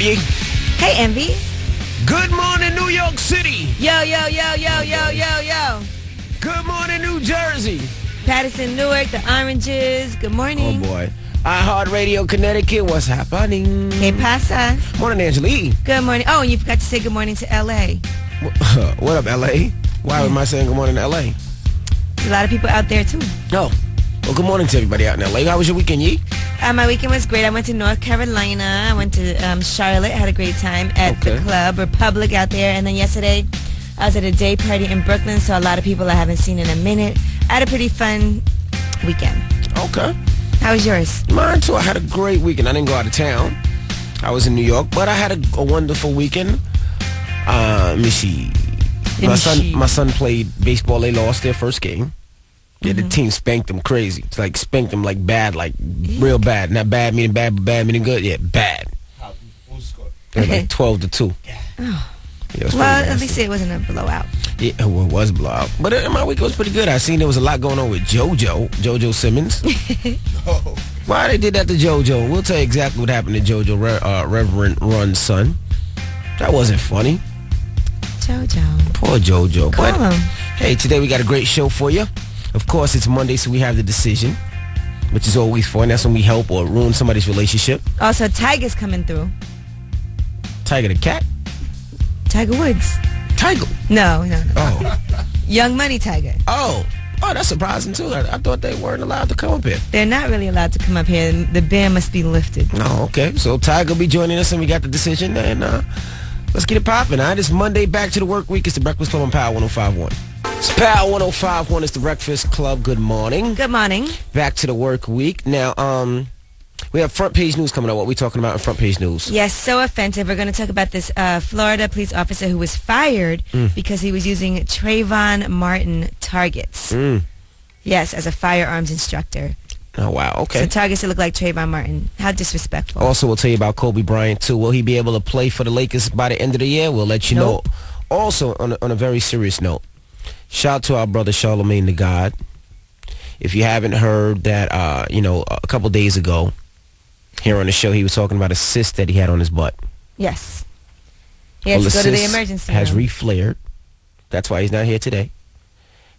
You? Hey, Envy. Good morning, New York City. Yo, yo, yo, yo, yo, yo, yo. Good morning, New Jersey. Patterson, Newark, the Oranges. Good morning. Oh, boy. iHeartRadio, Connecticut. What's happening? Que pasa? Morning, Angelique. Good morning. Oh, and you forgot to say good morning to L.A. What up, L.A.? Why am I saying good morning to L.A.? There's a lot of people out there, too. Oh. Well, good morning to everybody out in L.A. How was your weekend, Yee? My weekend was great. I went to North Carolina. I went to Charlotte. Had a great time at the club, Republic out there. And then yesterday, I was at a day party in Brooklyn. Saw a lot of people I haven't seen in a minute. I had a pretty fun weekend. Okay. How was yours? Mine, too. I had a great weekend. I didn't go out of town. I was in New York, but I had a wonderful weekend. Let me see. My son played baseball. They lost their first game. Yeah, the team spanked them crazy. It's like spanked them like bad, like real bad. Not bad meaning bad, but bad meaning good. Yeah, bad. What was the score? It was like 12-2. Oh. Yeah, well, at least it wasn't a blowout. Yeah, it was a blowout. But my week was pretty good. I seen there was a lot going on with JoJo Simmons. No. Why they did that to JoJo? We'll tell you exactly what happened to JoJo, Reverend Run's son. That wasn't funny. JoJo. Poor JoJo. Call him. Hey, today we got a great show for you. Of course, it's Monday, so we have the decision, which is always fun. That's when we help or ruin somebody's relationship. Also, Tyga's coming through. Tyga the cat? Tiger Woods. Tyga? No. Oh. Young Money Tyga. Oh, that's surprising, too. I thought they weren't allowed to come up here. They're not really allowed to come up here. The ban must be lifted. No, okay. So Tyga will be joining us, and we got the decision, and let's get it popping. All right, it's Monday, back to the work week. It's the Breakfast Club on Power 105.1. It's Power 105.1. It's the Breakfast Club. Good morning. Good morning. Back to the work week. Now, we have front page news coming up. What are we talking about in front page news? Yes, so offensive. We're going to talk about this Florida police officer who was fired because he was using Trayvon Martin targets. Yes, as a firearms instructor. Oh, wow. Okay. So targets that look like Trayvon Martin. How disrespectful. Also, we'll tell you about Kobe Bryant, too. Will he be able to play for the Lakers by the end of the year? We'll let you know. Also, on a very serious note, shout out to our brother Charlemagne the God. If you haven't heard that, a couple days ago, here on the show, he was talking about a cyst that he had on his butt. Yes. He had to go to the emergency room. Has reflared. That's why he's not here today.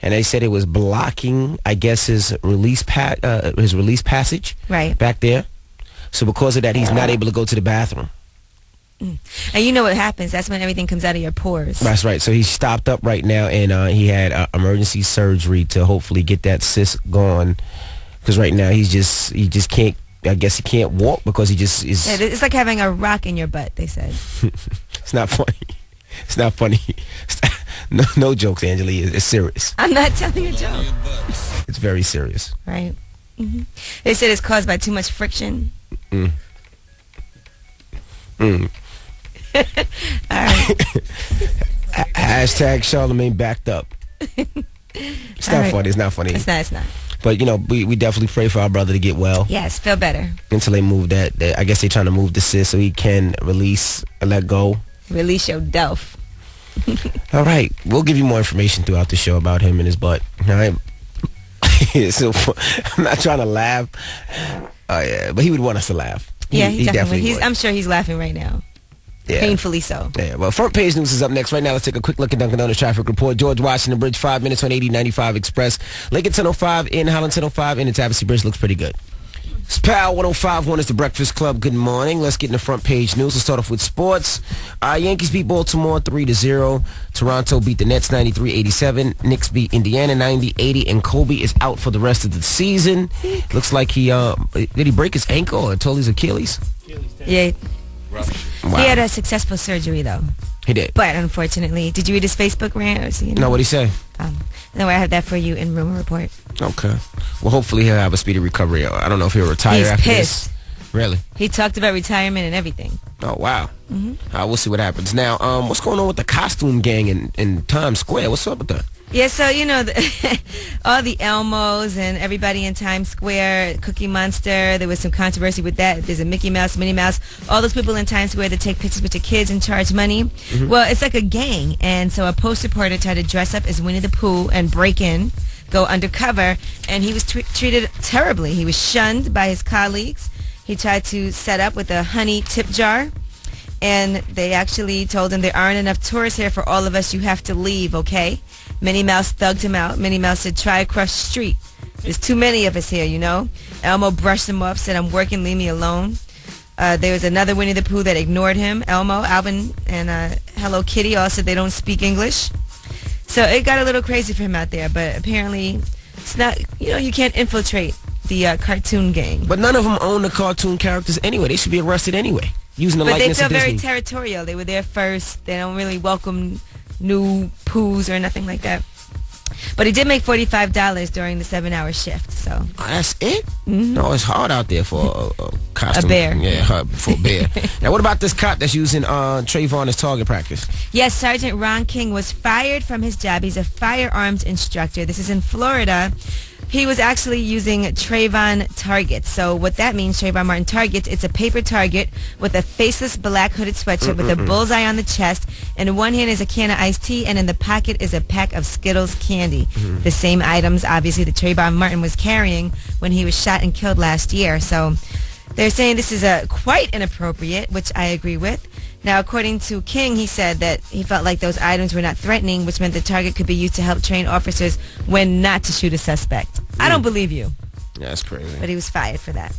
And they said it was blocking, I guess, his release passage back there. So because of that, he's not able to go to the bathroom. And you know what happens. That's when everything comes out of your pores. That's right. So he's stopped up right now, and he had emergency surgery to hopefully get that cyst gone. Because right now he just can't. I guess he can't walk because he just is. Yeah, it's like having a rock in your butt. They said. It's not funny. It's not funny. No jokes, Angela. It's serious. I'm not telling a joke. It's very serious. Right. They said it's caused by too much friction. All right. Hashtag Charlemagne backed up. It's not funny. It's not funny. It's not. But, we definitely pray for our brother to get well. Yes, feel better. Until they move that. I guess they're trying to move the cyst so he can release and let go. Release your delf. All right. We'll give you more information throughout the show about him and his butt. All right. So, I'm not trying to laugh. Yeah, but he would want us to laugh. He definitely would. I'm sure he's laughing right now. Yeah. Painfully so. Yeah, well, front page news is up next. Right now, let's take a quick look at Dunkin' Donuts traffic report. George Washington Bridge, 5 minutes on 8095 Express. Lincoln 1005 in Holland 1005 in the Tabassee Bridge. Looks pretty good. It's Power 105.1 is the Breakfast Club. Good morning. Let's get in the front page news. Let's start off with sports. Yankees beat Baltimore 3-0. Toronto beat the Nets 93-87. Knicks beat Indiana 90-80. And Kobe is out for the rest of the season. Looks like he did he break his ankle or tore his Achilles? Yeah. Wow. He had a successful surgery, though. He did. But unfortunately, did you read his Facebook rant? No, what'd he say? No, I have that for you in Rumor Report. Okay. Well, hopefully he'll have a speedy recovery. I don't know if he'll retire after pissed. this. Really? He talked about retirement and everything. Oh, wow. We'll see what happens. Now, what's going on with the costume gang in Times Square? What's up with that? Yeah, so, all the Elmos and everybody in Times Square, Cookie Monster, there was some controversy with that. There's a Mickey Mouse, Minnie Mouse, all those people in Times Square that take pictures with your kids and charge money. Well, it's like a gang, and so a Post reporter tried to dress up as Winnie the Pooh and break in, go undercover, and he was treated terribly. He was shunned by his colleagues. He tried to set up with a honey tip jar. And they actually told him there aren't enough tourists here for all of us. You have to leave, okay? Minnie Mouse thugged him out. Minnie Mouse said, try across the street. There's too many of us here, you know? Elmo brushed him off, said, I'm working, leave me alone. There was another Winnie the Pooh that ignored him. Elmo, Alvin, and Hello Kitty all said they don't speak English. So it got a little crazy for him out there, but apparently it's not, you can't infiltrate the cartoon gang. But none of them own the cartoon characters anyway. They should be arrested anyway, using the likeness of Disney. But they feel very territorial. They were there first. They don't really welcome new Poohs or nothing like that. But he did make $45 during the 7-hour shift. So that's it? Mm-hmm. No, it's hard out there for a costume. A bear. Yeah, for a bear. Now, what about this cop that's using Trayvon as target practice? Yes, Sergeant Ron King was fired from his job. He's a firearms instructor. This is in Florida. He was actually using Trayvon targets. So what that means, Trayvon Martin targets, it's a paper target with a faceless black hooded sweatshirt with a bullseye on the chest. In one hand is a can of iced tea, and in the pocket is a pack of Skittles candy. The same items, obviously, that Trayvon Martin was carrying when he was shot and killed last year. So they're saying this is quite inappropriate, which I agree with. Now, according to King, he said that he felt like those items were not threatening, which meant the target could be used to help train officers when not to shoot a suspect. I don't believe you. Yeah, that's crazy. But he was fired for that.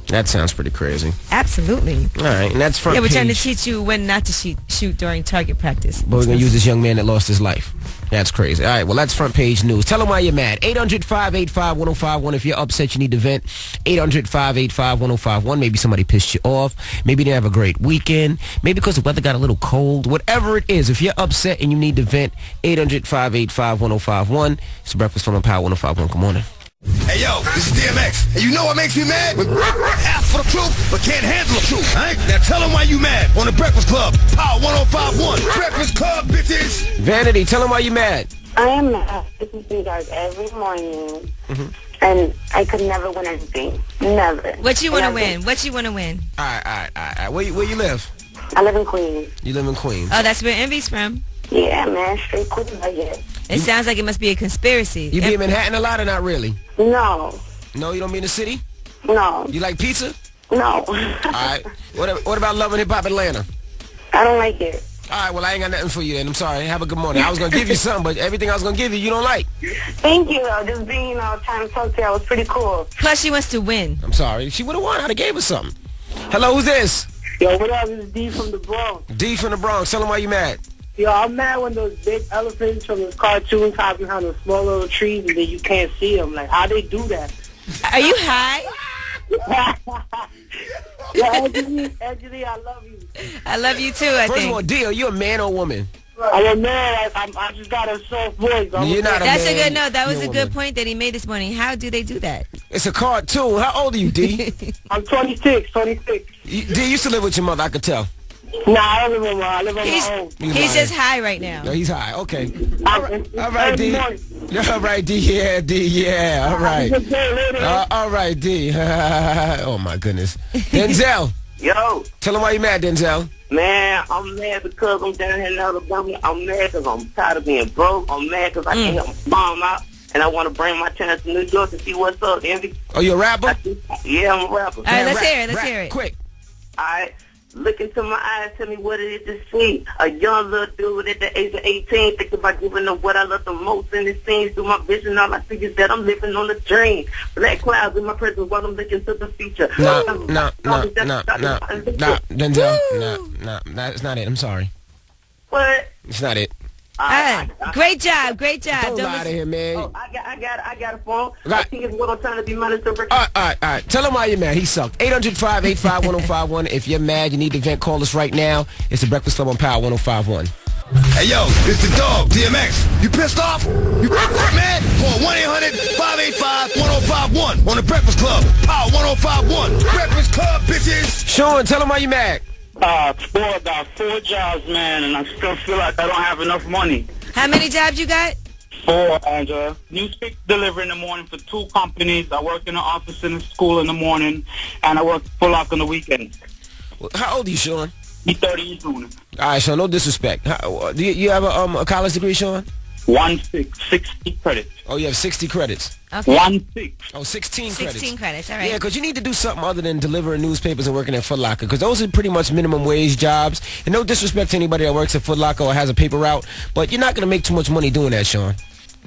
That sounds pretty crazy. Absolutely. All right, and that's front page. Yeah, we're trying to teach you when not to shoot during target practice. But we're going to use this young man that lost his life. That's crazy. All right, well, that's front page news. Tell them why you're mad. 800-585-1051. If you're upset, you need to vent. 800-585-1051. Maybe somebody pissed you off. Maybe you didn't have a great weekend. Maybe because the weather got a little cold. Whatever it is, if you're upset and you need to vent, 800-585-1051. It's the Breakfast Club on Power 105.1. Good morning. Hey, yo, this is DMX. And you know what makes me mad? When ask for the truth, but can't handle the truth. All right? Now tell them why you mad on the Breakfast Club. Power 105.1. Breakfast Club, bitches. Vanity, tell them why you mad. I am mad. Listen to you guys every morning. And I could never win anything. Never. What you want to win? What you want to win? All right. Where you live? I live in Queens. You live in Queens. Oh, that's where Envy's from. Yeah, man. Straight Queens, I guess. It sounds like it must be a conspiracy. You be in Manhattan a lot or not really? No. No, you don't be in the city? No. You like pizza? No. All right. What about Love and Hip Hop Atlanta? I don't like it. All right, well, I ain't got nothing for you then. I'm sorry. Have a good morning. I was going to give you something, but everything I was going to give you, you don't like. Thank you, though. Just being, trying to talk to you, I was pretty cool. Plus, she wants to win. I'm sorry. She would have won. I'd have gave her something. Hello, who's this? Yo, what up? This is D from the Bronx. D from the Bronx. Tell them why you mad. Yo, I'm mad when those big elephants from those cartoons hide behind those small little trees and then you can't see them. Like, how they do that? Are you high? Yo, Anthony, I love you. I love you too, I First think. of all, D, are you a man or a woman? I'm a man. I just got a soft voice. You're not a That's man. a good note. That was You're a good woman. point that he made this morning. How do they do that? It's a cartoon. How old are you, D? I'm 26. D, you used to live with your mother, I could tell. Nah, I don't live on my. I live on He's, my own. He's he's lying. just high right now. No, he's high. Okay. All right, D. All right, D. Yeah, D. Yeah. All right. All right, D. Oh, my goodness. Denzel. Yo, Tell him why you mad, Denzel. man, I'm mad because I'm down here in Alabama. I'm mad because I'm tired of being broke. I'm mad because I can't help my mom out. And I want to bring my chance to New York to see what's up, Envy. Oh, you a rapper? Yeah, I'm a rapper. All right, let's Rap, hear it. Let's rap, hear it. Quick. All right. Look into my eyes, tell me what it is to see. A young little dude at the age of 18, thinking about giving up what I love the most in the scenes. Through my vision, all I see is that I'm living on a dream. Black clouds in my presence while I'm looking to the future. No, Denzel. No, that's not it. I'm sorry. What? It's not it. Great job. Great job. Don't lie to him, man. Oh, I got a phone. Right. I think it's what I'm trying to be managed to break. All right. Tell him why you're mad. He sucked. 800-585-1051. If you're mad, you need to vent. Call us right now. It's the Breakfast Club on Power 105.1. Hey, yo, it's the dog, DMX. You pissed off? You mad? Call 1-800-585-1051 on the Breakfast Club. Power 105.1. Breakfast Club, bitches. Sean, tell him why you mad. For about 4 jobs, man, and I still feel like I don't have enough money. How many jobs you got? 4, Angela. Newspaper delivery in the morning for 2 companies. I work in the office in the school in the morning, and I work full lock on the weekends. How old are you, Sean? He's 30 soon. All right, Sean, no disrespect. Do you have a college degree, Sean? 60 credits. Oh, you have 60 credits. Okay. 16. Oh, 16 credits. 16 credits, all right. Yeah, because you need to do something other than delivering newspapers and working at Foot Locker, because those are pretty much minimum wage jobs. And no disrespect to anybody that works at Foot Locker or has a paper route, but you're not going to make too much money doing that, Sean.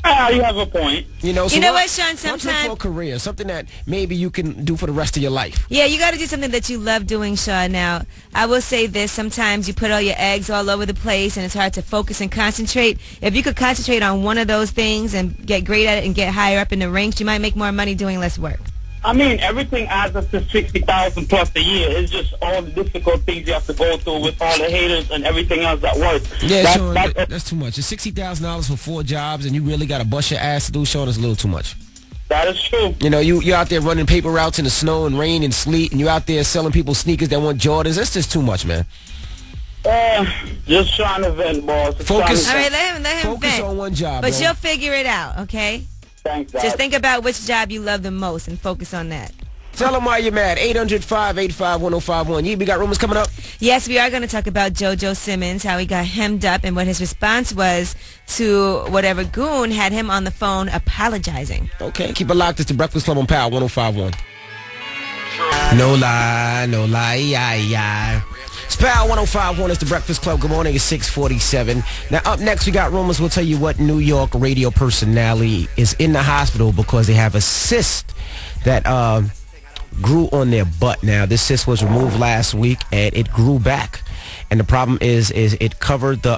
You have a point. You know, You know what, Sean, sometimes... for a career, something that maybe you can do for the rest of your life. Yeah, you got to do something that you love doing, Sean. Now, I will say this. Sometimes you put all your eggs all over the place, and it's hard to focus and concentrate. If you could concentrate on one of those things and get great at it and get higher up in the ranks, you might make more money doing less work. I mean, everything adds up to 60,000 plus a year. It's just all the difficult things you have to go through with all the haters and everything else that works. Yeah, Sean, that's too much. It's $60,000 for 4 jobs, and you really got to bust your ass to do, Sean. It's a little too much. That is true. You know, you're out there running paper routes in the snow and rain and sleet, and you're out there selling people sneakers that want Jordans. That's just too much, man. Just trying to vent, boss. Focus. All right, let him Focus vent. on one job, But man. you'll figure it out, okay? Thanks, Dad. Just think about which job you love the most and focus on that. Tell them why you're mad. 800-585-1051. You got rumors coming up? Yes, we are going to talk about JoJo Simmons, how he got hemmed up, and what his response was to whatever goon had him on the phone apologizing. Okay. Keep it locked. It's the Breakfast Club on Power 105.1. No lie, yeah. It's Power 105.1. It's the Breakfast Club. Good morning. It's 6:47. Now, up next, we got rumors. We'll tell you what New York radio personality is in the hospital because they have a cyst that grew on their butt. Now, this cyst was removed last week, and it grew back. And the problem is it covered the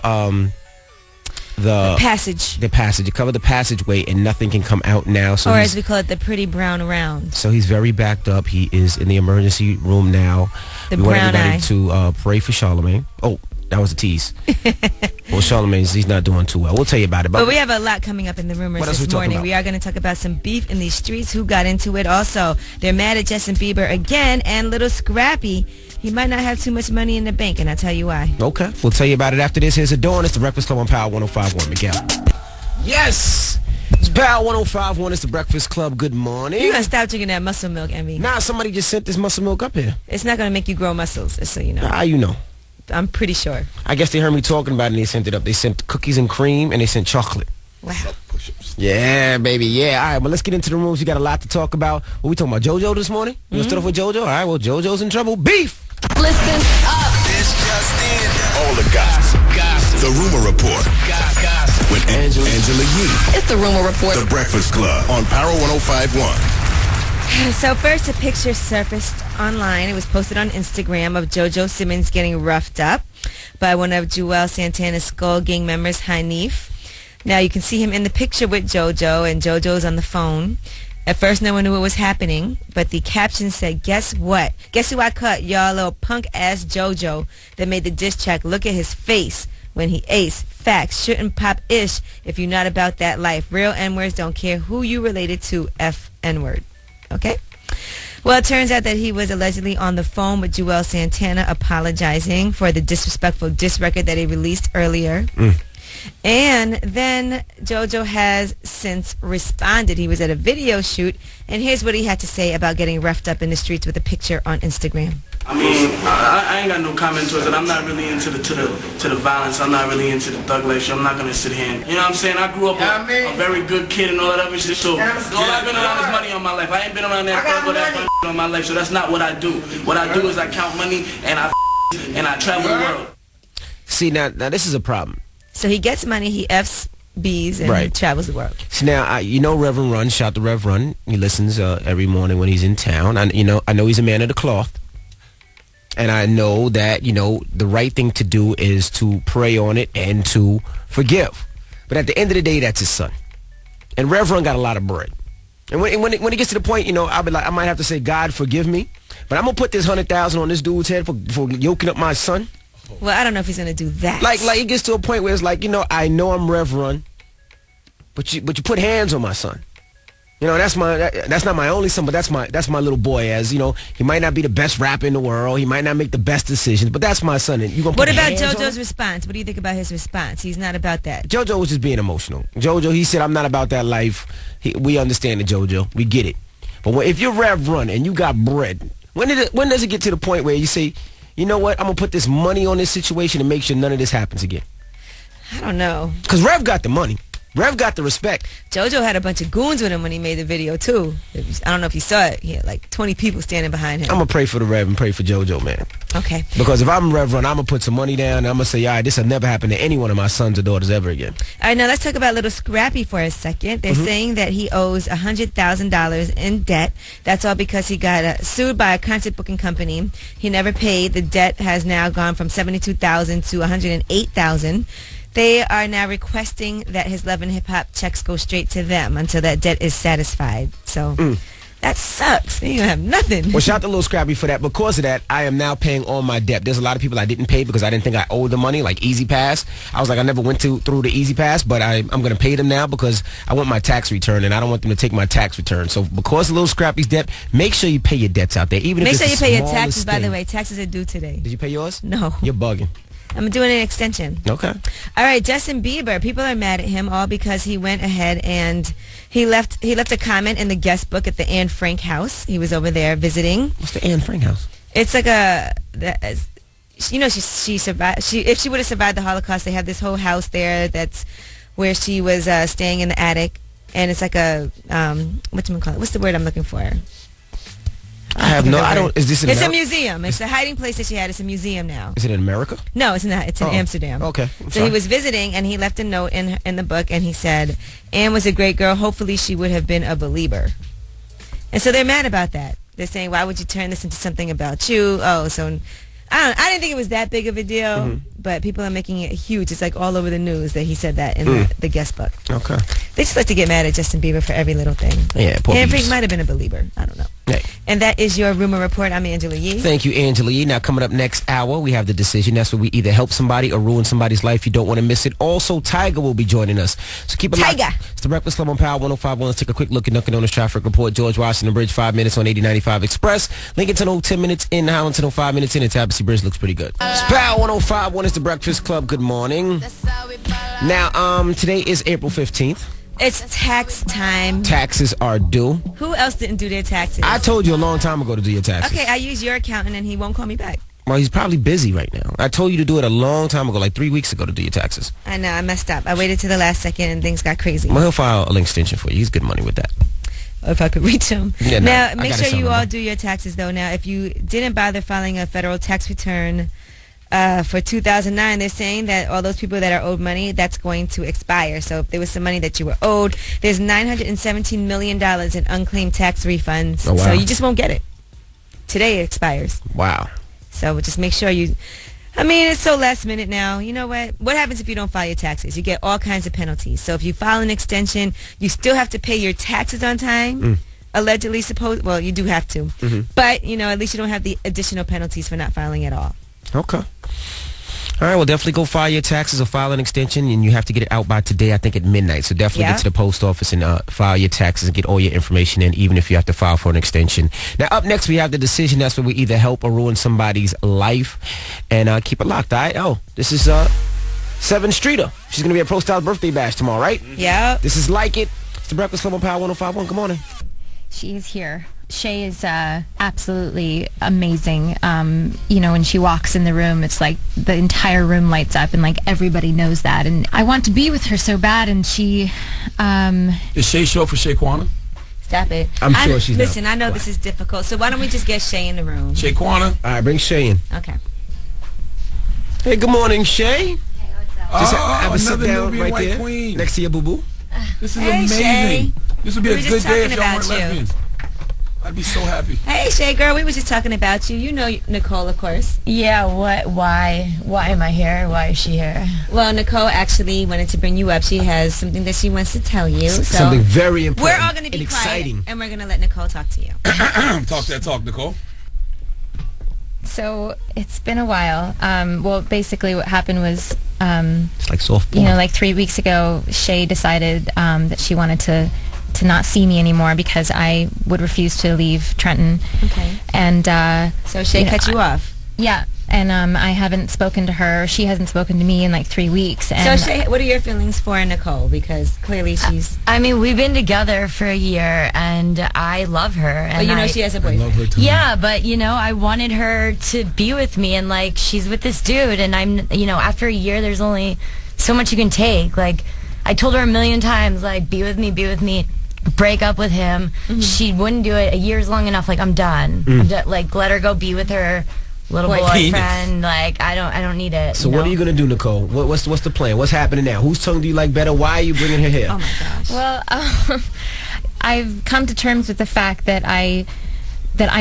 passage. The passage. It covered the passageway, and nothing can come out now. So or as we call it, the pretty brown round. So he's very backed up. He is in the emergency room now. The we want brown everybody eye. to pray for Charlemagne. Oh, that was a tease. Well, Charlemagne's, he's not doing too well. We'll tell you about it. But we have a lot coming up in the rumors What else we this talking morning. about? We are going to talk about some beef in these streets. Who got into it? Also, they're mad at Justin Bieber again, and Little Scrappy. He might not have too much money in the bank, and I'll tell you why. Okay. We'll tell you about it after this. Here's Dawn. It's the Breakfast Club on Power 105.1. Miguel. Yes! It's Power 105.1. It's the Breakfast Club. Good morning. You're going to stop drinking that muscle milk, Envy. Nah, somebody just sent this muscle milk up here. It's not going to make you grow muscles, just so you know. How you know? I'm pretty sure. I guess they heard me talking about it and they sent it up. They sent cookies and cream and they sent chocolate. Wow. Yeah, baby. Yeah. All right, well, let's get into the rooms. You got a lot to talk about. What we talking about? JoJo this morning? You gonna start off with JoJo? All right, well, JoJo's in trouble. Beef! Listen up. This just in. All the gossip. The Rumor Report. With Angela Yee. It's the Rumor Report. The Breakfast Club on Power 105.1. So first, a picture surfaced online. It was posted on Instagram of JoJo Simmons getting roughed up by one of Joel Santana's Skull Gang members, Hanif. Now, you can see him in the picture with JoJo, and JoJo's on the phone. At first, no one knew what was happening, but the caption said, "Guess what? Guess who I cut, y'all, little punk-ass JoJo that made the diss track. Look at his face when he ace. Facts. Shouldn't pop ish if you're not about that life. Real N-words, don't care who you related to, F N-word." Okay? Well, it turns out that he was allegedly on the phone with Joel Santana apologizing for the disrespectful diss record that he released earlier. And then JoJo has since responded. He was at a video shoot, and here's what he had to say about getting roughed up in the streets with a picture on Instagram. I mean, I ain't got no comment towards it. I'm not really into the violence. I'm not really into the thug life shit. I'm not gonna sit here and, you know what I'm saying? I grew up a very good kid and all that other shit. So all I've been around is money on my life. I ain't been around that thug or that on my life. So that's not what I do. What I do is I count money and I travel the world. See, now this is a problem. So he gets money, he F's B's, and he travels the world. So now, you know Reverend Run. Shout to Rev Run. He listens every morning when he's in town. I know he's a man of the cloth. And I know that, the right thing to do is to pray on it and to forgive. But at the end of the day, that's his son. And Rev Run got a lot of bread. And when it gets to the point, I'll be like, I might have to say, God, forgive me. But I'm going to put this $100,000 on this dude's head for yoking up my son. Well, I don't know if he's going to do that. Like it gets to a point where it's like, I know I'm Rev Run, but you put hands on my son. That's not my only son, but that's my little boy. As he might not be the best rapper in the world, he might not make the best decisions, but that's my son. And you gonna what put about hands on JoJo's him? response? What do you think about his response? He's not about that. JoJo was just being emotional. JoJo, he said, I'm not about that life. We understand it, JoJo. We get it. But if you're Rev Run and you got bread, when does it get to the point where you say, you know what, I'm going to put this money on this situation and make sure none of this happens again? I don't know. Because Rev got the money. Rev got the respect. JoJo had a bunch of goons with him when he made the video, too. I don't know if you saw it. He had like 20 people standing behind him. I'm going to pray for the Rev and pray for JoJo, man. Okay. Because if I'm Rev Run, I'm going to put some money down and I'm going to say, all right, this will never happen to any one of my sons or daughters ever again. All right, now let's talk about Little Scrappy for a second. They're saying that he owes $100,000 in debt. That's all because he got sued by a concert booking company. He never paid. The debt has now gone from $72,000 to $108,000. They are now requesting that his Love and Hip Hop checks go straight to them until that debt is satisfied. So that sucks. You don't have nothing. Well, shout out to Lil Scrappy for that. Because of that, I am now paying all my debt. There's a lot of people I didn't pay because I didn't think I owed the money, like Easy Pass. I was like, I never went through the Easy Pass, but I'm going to pay them now because I want my tax return, and I don't want them to take my tax return. So because of Lil Scrappy's debt, make sure you pay your debts out there. Even Make if sure it's you pay your smallest taxes, by the thing. way. Taxes are due today. Did you pay yours? No. You're bugging. I'm doing an extension. Okay. All right, Justin Bieber. People are mad at him all because he went ahead and he left a comment in the guest book at the Anne Frank house. He was over there visiting. What's the Anne Frank house? It's like she survived. If she would have survived the Holocaust, they have this whole house there. That's where she was staying in the attic, and it's like a whatchamacallit? What's the word I'm looking for? I have no. I don't. Is this in It's a America? museum. It's the hiding place that she had. It's a museum now. Is it in America? No, it's not. It's in Amsterdam. Okay. So he was visiting, and he left a note in the book, and he said, "Anne was a great girl. Hopefully, she would have been a believer." And so they're mad about that. They're saying, "Why would you turn this into something about you?" Oh, so I didn't think it was that big of a deal, but people are making it huge. It's like all over the news that he said that in the guest book. Okay. They just like to get mad at Justin Bieber for every little thing. Yeah, poor Anne Biebs. Frank might have been a believer. I don't know. Hey. And that is your rumor report. I'm Angela Yee. Thank you, Angela Yee. Now, coming up next hour, we have the decision. That's where we either help somebody or ruin somebody's life. You don't want to miss it. Also, Tyga will be joining us. So keep it locked. Tyga. It's the Breakfast Club on Power 105.1. Let's take a quick look at Dunkin' Donuts traffic report. George Washington Bridge, 5 minutes on 8095 Express. Lincoln 10 minutes in. Harlington 5 minutes in. And Tabassy Bridge looks pretty good. It's Power 105.1 is the Breakfast Club. Good morning. Now, today is April 15th. It's tax time. Taxes are due. Who else didn't do their taxes? I told you a long time ago to do your taxes. Okay, I use your accountant and he won't call me back. Well, he's probably busy right now. I told you to do it a long time ago, like 3 weeks ago, to do your taxes. I know, I messed up. I waited to the last second and things got crazy. Well, he'll file an extension for you. He's good money with that. If I could reach him. Yeah, now, I make got his sure you phone all number. do your taxes, though. Now, if you didn't bother filing a federal tax return for 2009, they're saying that all those people that are owed money, that's going to expire. So if there was some money that you were owed, there's $917 million in unclaimed tax refunds. Oh, wow. So you just won't get it. Today it expires. Wow. So just make sure you... I mean, it's so last minute now. You know what? What happens if you don't file your taxes? You get all kinds of penalties. So if you file an extension, you still have to pay your taxes on time. Allegedly supposed... Well, you do have to. But, at least you don't have the additional penalties for not filing at all. Okay. All right, well, definitely go file your taxes or file an extension, and you have to get it out by today, I think, at midnight. So definitely get to the post office and file your taxes and get all your information in, even if you have to file for an extension. Now, up next, we have the decision. That's where we either help or ruin somebody's life. And keep it locked, all right? Oh, this is 7 Streeter. She's going to be at Pro Styles birthday bash tomorrow, right? Yeah. This is Like It. It's the Breakfast Club on Power 105.1. Good morning. She is here. Shay is absolutely amazing. When she walks in the room, it's like the entire room lights up and like everybody knows that. And I want to be with her so bad. And she... Is Shay show for Shaquana? Stop it. I'm sure she's not. Listen, I know this is difficult, so why don't we just get Shay in the room? Shaquana? All right, bring Shay in. Okay. Hey, good morning, Shay. Just have a sit another down newbie right white there queen. next to your boo-boo. This is Hey, amazing. Shay. This would be We a were good just day if talking y'all weren't about you. lesbians. I'd be so happy. Hey, Shay, girl, we were just talking about you. You know Nicole, of course. Yeah, what? Why am I here? Why is she here? Well, Nicole actually wanted to bring you up. She has something that she wants to tell you. So Something very important. we're all going to be and quiet, exciting. and we're going to let Nicole talk to you. Talk that talk, Nicole. So it's been a while. Well, basically what happened was, It's like softball. like 3 weeks ago, Shay decided that she wanted to not see me anymore because I would refuse to leave Trenton. Okay. And So Shay cut you off. yeah, and I haven't spoken to her. She hasn't spoken to me in like 3 weeks. And So Shay, what are your feelings for Nicole? Because clearly she's... I mean, we've been together for a year, and I love her. And But she has a boyfriend. Love her too. Yeah, but I wanted her to be with me, and like she's with this dude, and I'm, after a year, there's only so much you can take. Like, I told her a million times, like, be with me, break up with him. She wouldn't do it. A year's long enough. Like, I'm done. Like, let her go be with her little boyfriend. Like, I don't need it. So what are you gonna do, Nicole? What's the plan? What's happening now? Whose tongue do you like better? Why are you bringing her here? Oh my gosh. Well, I've come to terms with the fact that I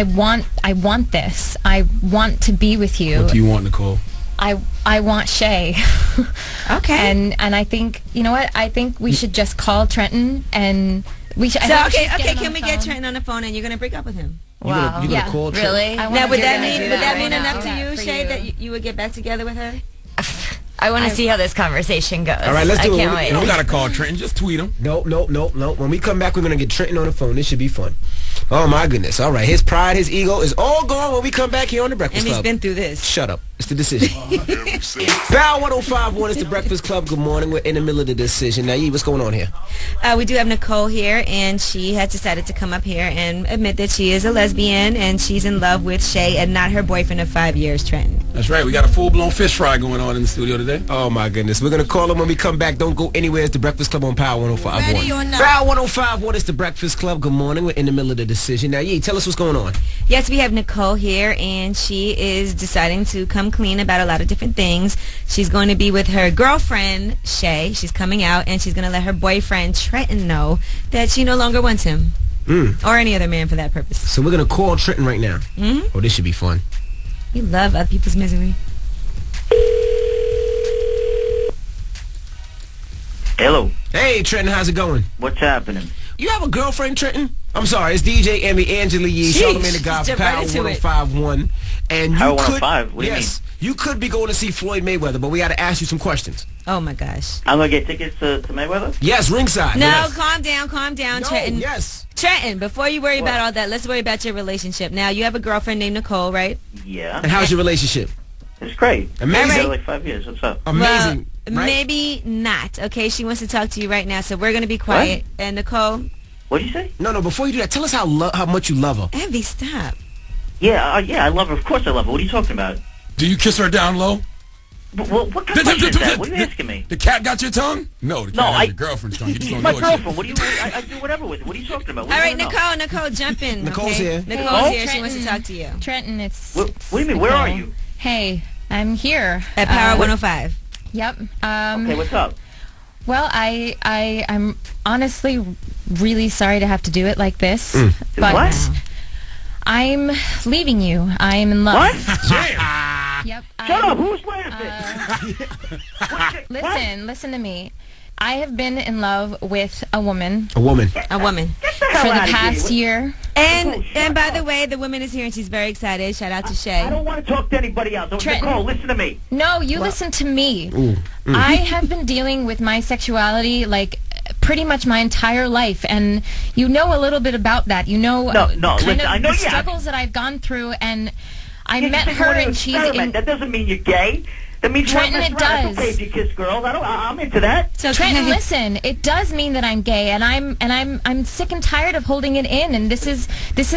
want this. I want to be with you. What do you want, Nicole? I want Shay. Okay. And I think, you know what? I think we should just call Trenton and we should. Okay. Can we get Trenton on the phone and you're gonna break up with him? Wow. You gonna call Trenton? Really? Now, would that mean right enough to now you, for Shay, you. that you would get back together with her? I want to see how this conversation goes. All right, let's do it. I can't wait. You don't gotta call Trenton. Just tweet him. No. When we come back, we're gonna get Trenton on the phone. This should be fun. Oh my goodness. All right, his pride, his ego is all gone when we come back here on the Breakfast And Club. he's been through this. Shut up. It's the decision. Bow 105.1 is the Breakfast Club. Good morning. We're in the middle of the decision. Now, what's going on here? We do have Nicole here, and she has decided to come up here and admit that she is a lesbian, and she's in love with Shay and not her boyfriend of 5 years, Trenton. That's right. We got a full-blown fish fry going on in the studio today. Oh my goodness. We're going to call him when we come back. Don't go anywhere. It's the Breakfast Club on Power 105.1. Ready or not? Power 105.1 is the Breakfast Club. Good morning. We're in the middle of the decision. Now, tell us what's going on. Yes, we have Nicole here, and she is deciding to come clean about a lot of different things. She's going to be with her girlfriend, Shay. She's coming out, and she's going to let her boyfriend, Trenton, know that she no longer wants him. Or any other man for that purpose. So we're going to call Trenton right now. Oh, this should be fun. You love other people's misery. Hello. Hey, Trenton, how's it going? What's happening? You have a girlfriend, Trenton? I'm sorry, it's DJ Emmy, Angela Yee, Charlamagne the God, jump Power right into it. 105.1. And you Power could, 105? What do you yes, you could be going to see Floyd Mayweather, but we got to ask you some questions. Oh my gosh. I'm going to get tickets to Mayweather? Yes, ringside. No, yes. calm down, No, Trenton. yes. Trenton, before you worry about all that, let's worry about your relationship. Now, you have a girlfriend named Nicole, right? Yeah. And how's your relationship? It's great. Amazing. Been together like 5 years. What's up? Amazing. Well, right? maybe not. Okay, she wants to talk to you right now, so we're going to be quiet. What? And Nicole? What did you say? No, before you do that, tell us how much you love her. Evie, stop. Yeah, I love her. Of course I love her. What are you talking about? Do you kiss her down low? What kind of question is that? What are you asking me? The cat got your tongue? No, the cat has your girlfriend's tongue. You just don't know My it. girlfriend. What do you? I do whatever with it. What are you talking about? What All do you right, wanna know? Nicole, jump in. Nicole's okay? here. Nicole's here. She Trenton. wants to talk to you. Trenton, it's... What do you mean? Where are you? Hey, I'm here. At Power 105. Yep. Okay, what's up? Well, I'm honestly really sorry to have to do it like this. But What? I'm leaving you. I'm in love. What? Yep. Shut up. Who's laughing? Listen to me. I have been in love with a woman. A woman. A woman. For the past year. And by the way, the woman is here and she's very excited. Shout out to Shay. I don't want to talk to anybody else. Trenton. Nicole, listen to me. No, you listen to me. I have been dealing with my sexuality like pretty much my entire life, and you know a little bit about that. You know, listen, I know the you have. struggles that I've gone through, and I You met said you her, wanted to and she's experiment. That doesn't mean you're gay. That means Trenton, we're it best friends. does. It's okay if you kiss girls. I'm into that. So Trenton, listen, it does mean that I'm gay, and I'm sick and tired of holding it in, and this is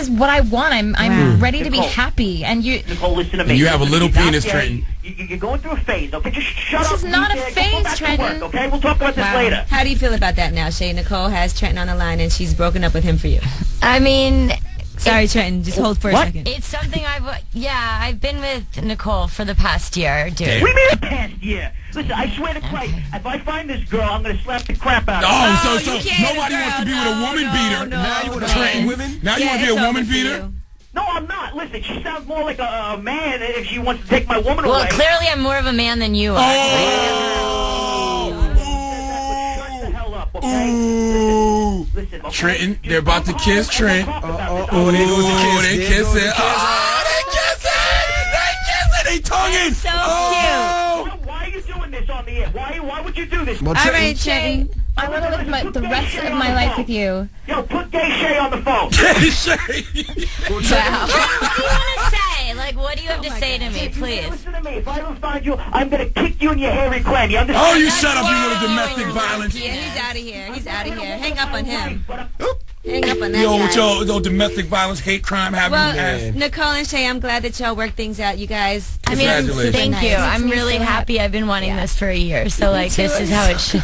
what I want. I'm ready to be Nicole. happy, and you. Nicole, listen to me. And you have a little You're not penis, gay. Trenton. You're going through a phase, okay? Just shut This up. is not a Go phase, back to Trenton. work, okay? We'll talk about this later. How do you feel about that now, Shay? Nicole has Trenton on the line and she's broken up with him for you. I mean, Sorry, Trenton. Just hold for a second. it's something I've been with Nicole for the past year, dude. What do you mean the past year? Listen, I swear to Christ, if I find this girl, I'm going to slap the crap out of her. Oh, so you can't, nobody wants to be with a woman no, beater. no, now you want no. to train women? Now you Yeah, want to be it's a woman over for beater? you. No, I'm not. Listen, she sounds more like a man if she wants to take my woman Well, away. clearly I'm more of a man than you are. Shut the hell up, okay? Listen, okay? Trenton, they're about to kiss Trent. Oh, there goes the kiss. They There kiss goes the it. kiss. Oh, they kiss it. They kiss it. They tonguing. So Why are you doing this on the air? Why would you do this? Well, All Trenton, right, Trenton. I want to live the rest of my life with you. Yo, put Gay Shay on the phone. well, Trenton, What do you want to say? Like, what do you have to say to me, please? Listen to me. If I don't find you, I'm going to kick you in your hairy clan. You understand? Oh, you shut up, you little domestic violence. Yeah, he's out of here. He's out of here. Hang up on him. Hang up on that Yo, guy. with your domestic violence, hate crime happening. Well, Nicole and Shay, I'm glad that y'all work things out. You guys, I mean, thank you. I'm really happy. I've been wanting this for a year, so like this is how it should.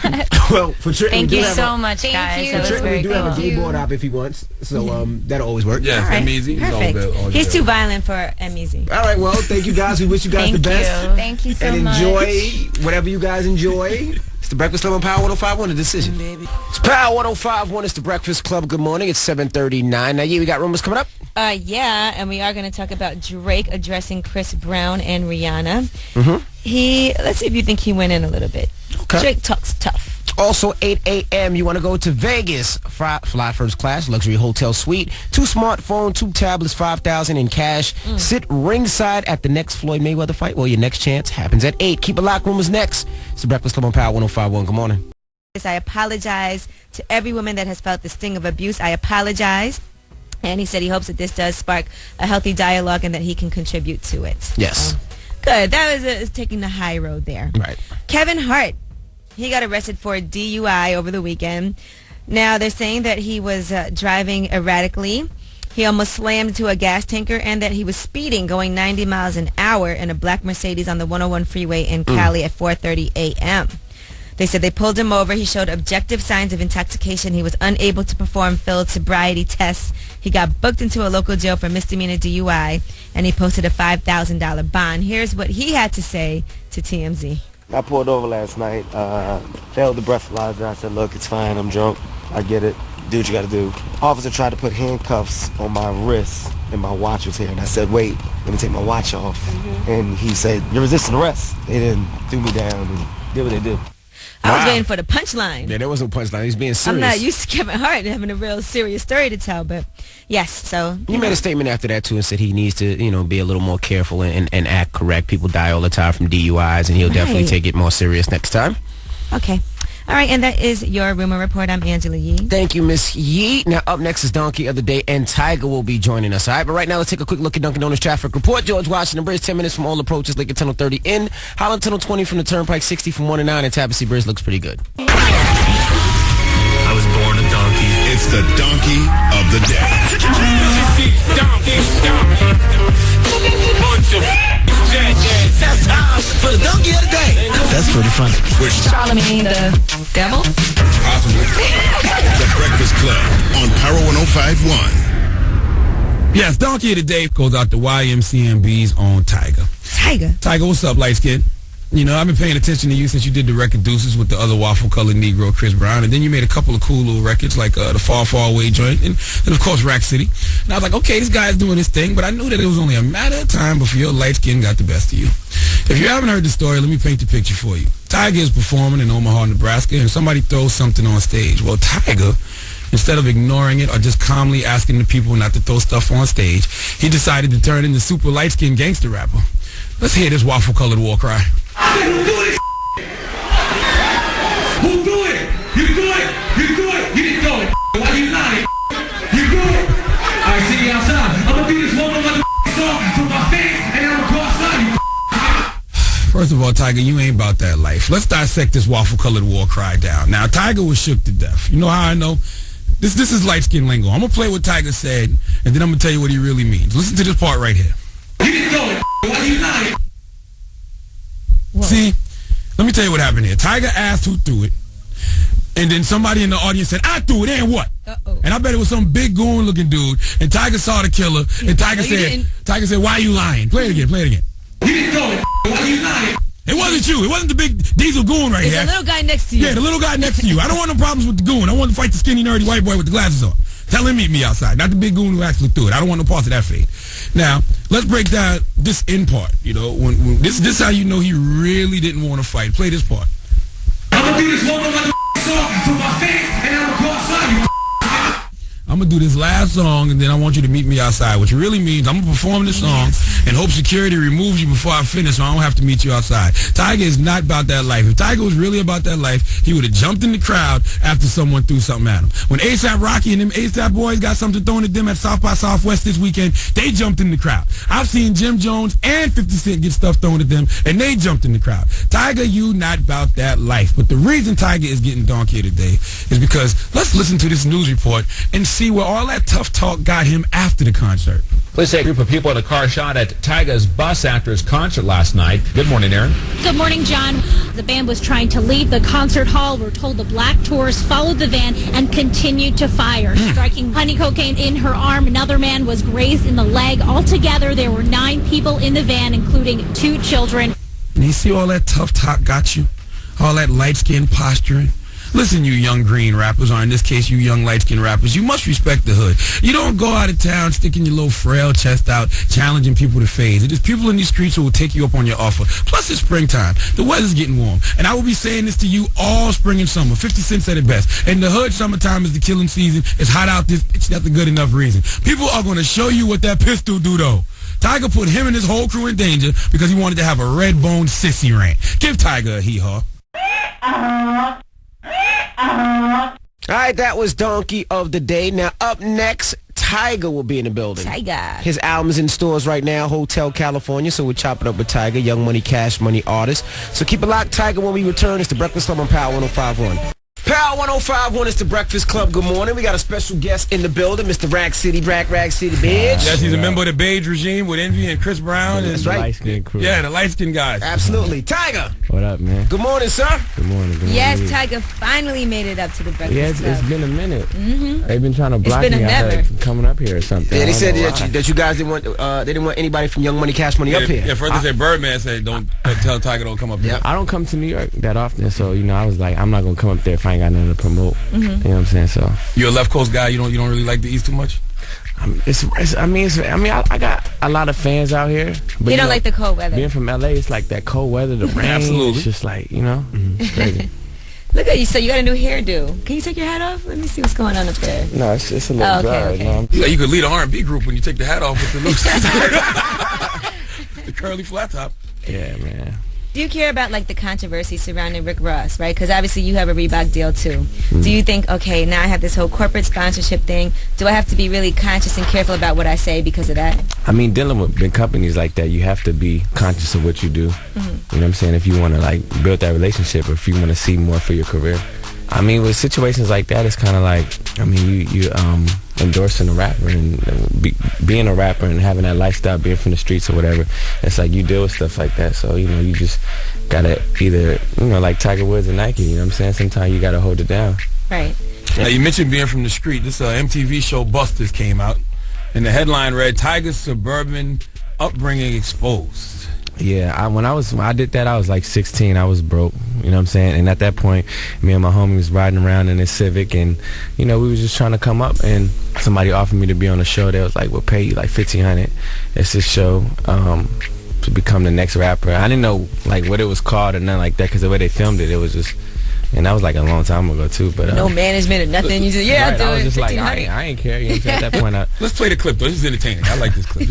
Well, for sure. Thank you so much, guys. That was very We do have a gay board op if he wants, so that'll always work. Yeah, right. M-Easy. Perfect. He's too violent for M-Easy. All right, well, thank you guys. We wish you guys the best. Thank you so and much. enjoy whatever you guys enjoy. It's the Breakfast Club on Power 105.1, The Decision. It's Power 105.1. It's the Breakfast Club. Good morning. It's 7:39. Now, we got rumors coming up. Yeah, and we are going to talk about Drake addressing Chris Brown and Rihanna. Let's see if you think he went in a little bit. Okay. Drake talks tough. Also, 8 a.m., you want to go to Vegas. Fly first class, luxury hotel suite. 2 smartphones, 2 tablets, $5,000 in cash. Sit ringside at the next Floyd Mayweather fight. Well, your next chance happens at 8. Keep it locked. Rumors next. It's the Breakfast Club on Power 105.1. Good morning. I apologize to every woman that has felt the sting of abuse. I apologize. And he said he hopes that this does spark a healthy dialogue and that he can contribute to it. Yes. So, good. That was taking the high road there. Right. Kevin Hart. He got arrested for DUI over the weekend. Now, they're saying that he was driving erratically. He almost slammed into a gas tanker and that he was speeding, going 90 miles an hour in a black Mercedes on the 101 freeway in Cali at 4:30 a.m. They said they pulled him over. He showed objective signs of intoxication. He was unable to perform field sobriety tests. He got booked into a local jail for misdemeanor DUI, and he posted a $5,000 bond. Here's what he had to say to TMZ. I pulled over last night, failed the breathalyzer. I said, look, it's fine, I'm drunk. I get it. Do what you got to do. Officer tried to put handcuffs on my wrists and my watch was here. And I said, wait, let me take my watch off. And he said, you're resisting arrest. They then threw me down and did what they did. I was waiting for the punchline. Yeah, there wasn't a punchline. He's being serious. I'm not used to Kevin Hart having a real serious story to tell, but yes, so... He made a statement after that, too, and said he needs to, be a little more careful and act correct. People die all the time from DUIs, and he'll definitely take it more serious next time. Okay. All right, and that is your rumor report. I'm Angela Yee. Thank you, Miss Yee. Now, up next is Donkey of the Day, and Tyga will be joining us. All right, but right now, let's take a quick look at Dunkin' Donuts traffic report. George Washington Bridge, 10 minutes from all approaches. Lincoln Tunnel 30 in. Holland Tunnel 20 from the Turnpike, 60 from 1 to 9, and Tabassee Bridge looks pretty good. I was born a donkey. It's the Donkey of the Day. That's time for the Donkey of the Day. That's pretty funny. Charlemagne the devil? Possibly. The Breakfast Club on Power 105.1. Yes, Donkey of the Day goes out to YMCMB's own Tyga. Tyga, what's up, light skin? I've been paying attention to you since you did the record Deuces with the other waffle-colored Negro, Chris Brown, and then you made a couple of cool little records like the Far, Far Away joint, and of course, Rack City. And I was like, okay, this guy's doing his thing, but I knew that it was only a matter of time before your light skin got the best of you. If you haven't heard the story, let me paint the picture for you. Tyga is performing in Omaha, Nebraska, and somebody throws something on stage. Well, Tyga, instead of ignoring it or just calmly asking the people not to throw stuff on stage, he decided to turn into super light-skinned gangster rapper. Let's hear this waffle-colored war cry. Who do it? Who do it? You do it. You do it. You didn't do it. Why you lying? You do it. I see you outside. I'm gonna do this one more song for my fans, and then I'm gonna go outside. First of all, Tyga, you ain't about that life. Let's dissect this waffle-colored war cry down. Now, Tyga was shook to death. You know how I know? This is light-skin lingo. I'm gonna play what Tyga said, and then I'm gonna tell you what he really means. Listen to this part right here. You didn't do it. Why you lying? See, let me tell you what happened here. Tyga asked who threw it, and then somebody in the audience said, I threw it, and what? And I bet it was some big goon-looking dude, and Tyga saw the killer, and Tyga said, why are you lying? Play it again. You didn't do it. Why you lying? It wasn't you. It wasn't the big diesel goon right here. It's the little guy next to you. Yeah, the little guy next to you. I don't want no problems with the goon. I want to fight the skinny, nerdy white boy with the glasses on. Tell him meet me outside, not the big goon who actually threw it. I don't want no parts of that fade. Now, let's break down this end part. When this is how you know he really didn't want to fight. Play this part. I'm gonna do this one more song for my fans, and then I'm gonna go outside. I'm going to do this last song, and then I want you to meet me outside, which really means I'm going to perform this song and hope security removes you before I finish so I don't have to meet you outside. Tyga is not about that life. If Tyga was really about that life, he would have jumped in the crowd after someone threw something at him. When A$AP Rocky and them A$AP boys got something thrown at them at South by Southwest this weekend, they jumped in the crowd. I've seen Jim Jones and 50 Cent get stuff thrown at them, and they jumped in the crowd. Tyga, you not about that life. But the reason Tyga is getting donkey today is because let's listen to this news report and see see where all that tough talk got him after the concert. Police say a group of people in a car shot at Tyga's Bus Actors concert last night. Good morning, Aaron. Good morning, John. The band was trying to leave the concert hall. We're told the black tourists followed the van and continued to fire, striking honey cocaine in her arm. Another man was grazed in the leg. Altogether, there were 9 people in the van, including 2 children. And you see all that tough talk got you? All that light-skinned posturing? Listen, you young green rappers, or in this case, you young light-skinned rappers, you must respect the hood. You don't go out of town sticking your little frail chest out, challenging people to phase. It is people in these streets who will take you up on your offer. Plus, it's springtime. The weather's getting warm. And I will be saying this to you all spring and summer. 50 Cent said it best. In the hood, summertime is the killing season. It's hot out this bitch. That's a good enough reason. People are going to show you what that pistol do, though. Tyga put him and his whole crew in danger because he wanted to have a red-boned sissy rant. Give Tyga a hee-haw. All right, that was Donkey of the Day. Now, up next, Tyga will be in the building. Tyga. His album's in stores right now, Hotel California, so we'll chop it up with Tyga, Young Money, Cash Money artist. So keep it locked, Tyga, when we return. It's the Breakfast Club on Power 105.1. Power 105.1 is the Breakfast Club. Good morning. We got a special guest in the building, Mr. Rag City Beige. Yes, he's a member of the Beige regime with Envy and Chris Brown. That's and right. Light-skinned crew. Yeah, the light-skinned guys. Absolutely. Tyga. What up, man? Good morning, sir. Good morning. Yes, Tyga finally made it up to the Breakfast Club. It's been a minute. Mm-hmm. They've been trying to block me out coming up here or something. Yeah, they said that you guys didn't want they didn't want anybody from Young Money, Cash Money up here. Yeah, first they said Birdman said don't tell Tyga don't come up here. I don't come to New York that often, so I was like, I'm not gonna come up there if I ain't got nothing to promote. You know what I'm saying? So you're a left coast guy. You don't really like the East too much. I got a lot of fans out here. But you don't like the cold weather. Being from LA, it's like that cold weather, the rain. Absolutely. It's just like it's crazy. Look at you. So you got a new hairdo. Can you take your hat off? Let me see what's going on up there. No, it's a little dry. Okay. You could lead an R&B group when you take the hat off with the loose, the curly flat top. Yeah, man. Do you care about like the controversy surrounding Rick Ross, right? Because obviously you have a Reebok deal too. Do you think, okay, now I have this whole corporate sponsorship thing. Do I have to be really conscious and careful about what I say because of that? I mean, dealing with big companies like that, you have to be conscious of what you do. You know what I'm saying? If you want to like build that relationship, or if you want to see more for your career. I mean, with situations like that, it's kind of like, I mean, you endorsing a rapper and being a rapper and having that lifestyle, being from the streets or whatever. It's like you deal with stuff like that. So, you just got to either, like Tiger Woods and Nike, you know what I'm saying? Sometimes you got to hold it down. Right. Now, you mentioned being from the street. This MTV show Busters came out, and the headline read, Tiger's suburban upbringing exposed. Yeah, when I did that, I was like 16. I was broke, you know what I'm saying? And at that point, me and my homie was riding around in a Civic, and, we was just trying to come up, and somebody offered me to be on a show. They was like, we'll pay you like $1,500. It's this show to become the next rapper. I didn't know, like, what it was called or nothing like that, because the way they filmed it, it was just... And that was like a long time ago too, but no management or nothing. You just I'll do it. I was just like I ain't care. You know what I'm saying? At that point, let's play the clip though. This is entertaining. I like this clip.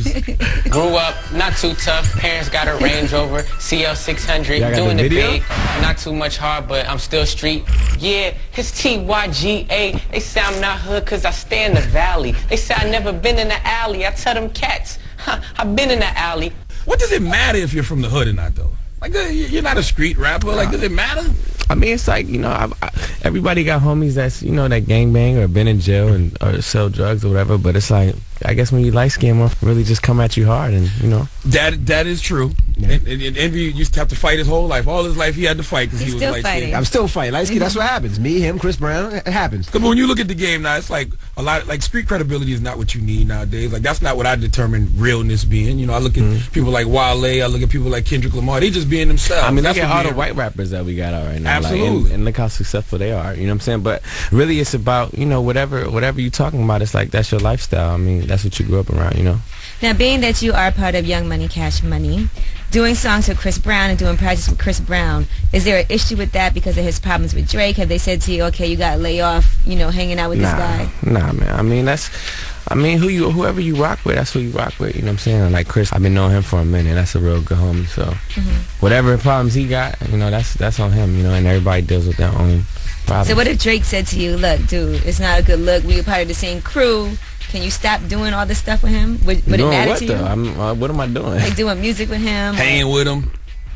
Grew up not too tough. Parents got a Range Rover, CL600, doing the big. Not too much hard, but I'm still street. Yeah, it's TYGA. They say I'm not hood 'cause I stay in the valley. They say I never been in the alley. I tell them cats, I've been in the alley. What does it matter if you're from the hood or not though? Like you're not a street rapper. Like does it matter? I mean, it's like, everybody got homies that's, that gangbang or been in jail or sell drugs or whatever, but it's like, I guess when you light skin, one really just come at you hard and, That is true. Yeah. And Envy used to have to fight his whole life. All his life he had to fight because he was light skin. I'm still fighting. Light skin, that's what happens. Me, him, Chris Brown, it happens. But when you look at the game now, it's like a lot, like street credibility is not what you need nowadays. Like that's not what I determine realness being. I look at people like Wale, I look at people like Kendrick Lamar. They just being themselves. I mean, look at all the white rappers that we got out right now. Absolutely. Like, and look how successful they are. You know what I'm saying? But really, it's about whatever you're talking about. It's like that's your lifestyle. I mean, that's what you grew up around. Now, being that you are part of Young Money, Cash Money, doing songs with Chris Brown and doing projects with Chris Brown, is there an issue with that because of his problems with Drake? Have they said to you, okay, you got to lay off, hanging out with this guy? Nah, man. I mean, whoever you rock with, that's who you rock with. You know what I'm saying? Like Chris, I've been knowing him for a minute. That's a real good homie. So whatever problems he got, that's on him. And everybody deals with their own problems. So what if Drake said to you, look, dude, it's not a good look. We were part of the same crew. Can you stop doing all this stuff with him? Would it matter to you? What am I doing? Like doing music with him? Hanging with him?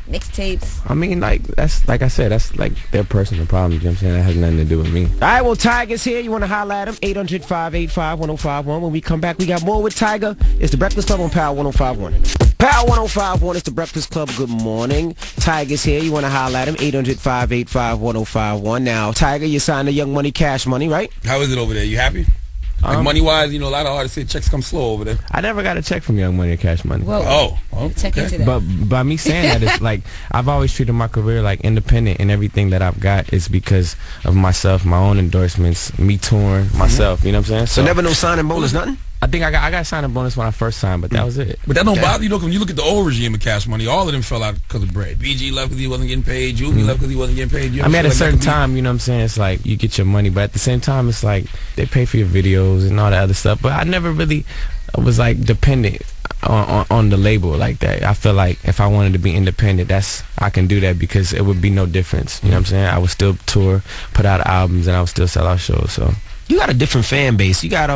mixtapes. I mean, like, that's, like I said, that's like their personal problem. You know what I'm saying? That has nothing to do with me. All right, well, Tyga's here. You want to holler at him? 800-585-1051. When we come back, we got more with Tyga. It's the Breakfast Club on Power 105.1. Power 105.1. It's the Breakfast Club. Good morning. Tyga's here. You want to holler at him? 800-585-1051. Now, Tyga, you signed a Young Money, Cash Money, right? How is it over there? You happy? Like money-wise, you know, a lot of artists say checks come slow over there. I never got a check from Young Money or Cash Money. Whoa. Oh, check into that. But by me saying that, it's like I've always treated my career like independent, and everything that I've got is because of myself, my own endorsements, me touring myself. You know what I'm saying? So never no signing bonus, nothing? I think I got a signing bonus when I first signed, but that was it. But that don't bother you, though, when you look at the old regime of Cash Money, all of them fell out because of bread. BG left because he wasn't getting paid. Juvie left because he wasn't getting paid. I mean, at a certain time, you know what I'm saying, it's like you get your money, but at the same time, it's like they pay for your videos and all that other stuff. But I never really was like dependent on the label like that. I feel like if I wanted to be independent, I can do that because it would be no difference. You know what I'm saying? I would still tour, put out albums, and I would still sell out shows. So you got a different fan base. You got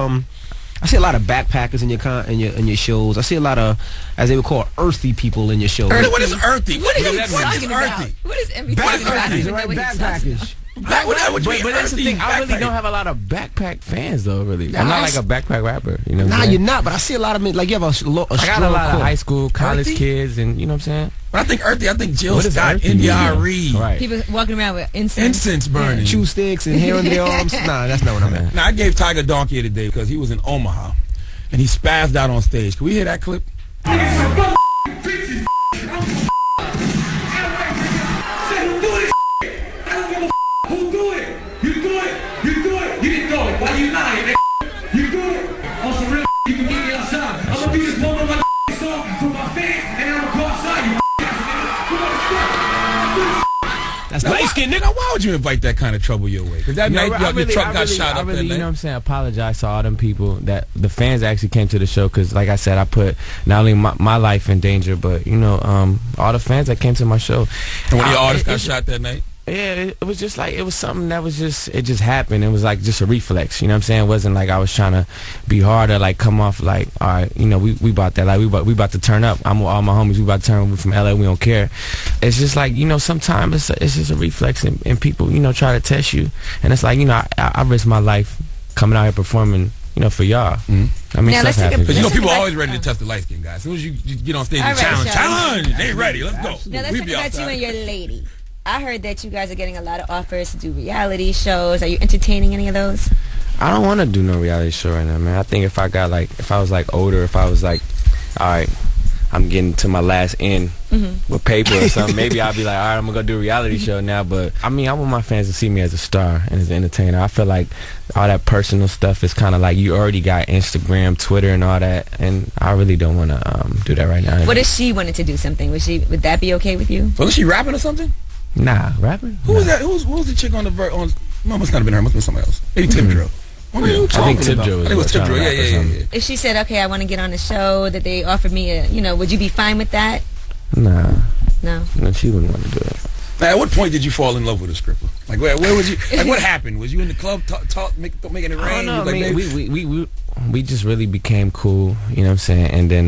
I see a lot of backpackers in your shows. I see a lot of, as they would call, earthy people in your shows. What is earthy? What is talking about? What is Envy talking about? I don't even know what he's talking about. But that's the thing. I really don't have a lot of backpack fans, though. Really, I'm not like a backpack rapper. You know? Nah, you're not. But I see a lot of men. Like you have I got a lot of high school, college kids, and you know what I'm saying. But I think earthy. I think Jill Scott, India Reed, right? People walking around with incense burning, chew sticks, and hair in their arms. Nah, that's not what I meant. Now I gave Tyga a donkey today because he was in Omaha, and he spazzed out on stage. Can we hear that clip? Why you lying, nigga? You do it. On some real you can meet me outside. I'm gonna do this one of my song for my fans, and I'm gonna go outside, you That's light skin, nigga. Why would you invite that kind of trouble your way? Because that night your truck got shot up. You know what I'm saying? I apologize to all them people that the fans actually came to the show because, like I said, I put not only my life in danger, but you know, all the fans that came to my show. And one of your artists got shot that night. Yeah, it was just like, it was something that was just, it just happened. It was like just a reflex, you know what I'm saying? It wasn't like I was trying to be hard or like come off like, all right, you know, we about that, like we about to turn up. I'm with all my homies, we about to turn up, we from LA, we don't care. It's just like, you know, sometimes it's just a reflex and people, you know, try to test you. And it's like, you know, I risk my life coming out here performing, you know, for y'all. I mean, stuff happens. Because you know, people are always ready to test the light skin guys. As soon as you get on stage and challenge, they ain't ready. Let's go. Now let's talk about you and your lady. I heard that you guys are getting a lot of offers to do reality shows. Are you entertaining any of those? I don't want to do no reality show right now, man. I think if I was like older, if I was like, all right, I'm getting to my last end with paper or something, maybe I'll be like, all right, I'm going to go do a reality show now. But, I mean, I want my fans to see me as a star and as an entertainer. I feel like all that personal stuff is kind of like you already got Instagram, Twitter, and all that, and I really don't want to do that right now. What if she wanted to do something? Would that be okay with you? Was she rapping or something? Nah, rapping? Who was that? Who was the chick on the no, must not have been her. Must have been somebody else. Maybe Tip Drill. I think Tip Drill was. I think it was Tip Drill. Yeah. If she said, okay, I want to get on the show, that they offered me would you be fine with that? Nah. No, she wouldn't want to do it. Now, at what point did you fall in love with a stripper? Like, where was you? Like, what happened? Was you in the club making it rain? I don't know. Like, I mean, we just really became cool, you know what I'm saying? And then,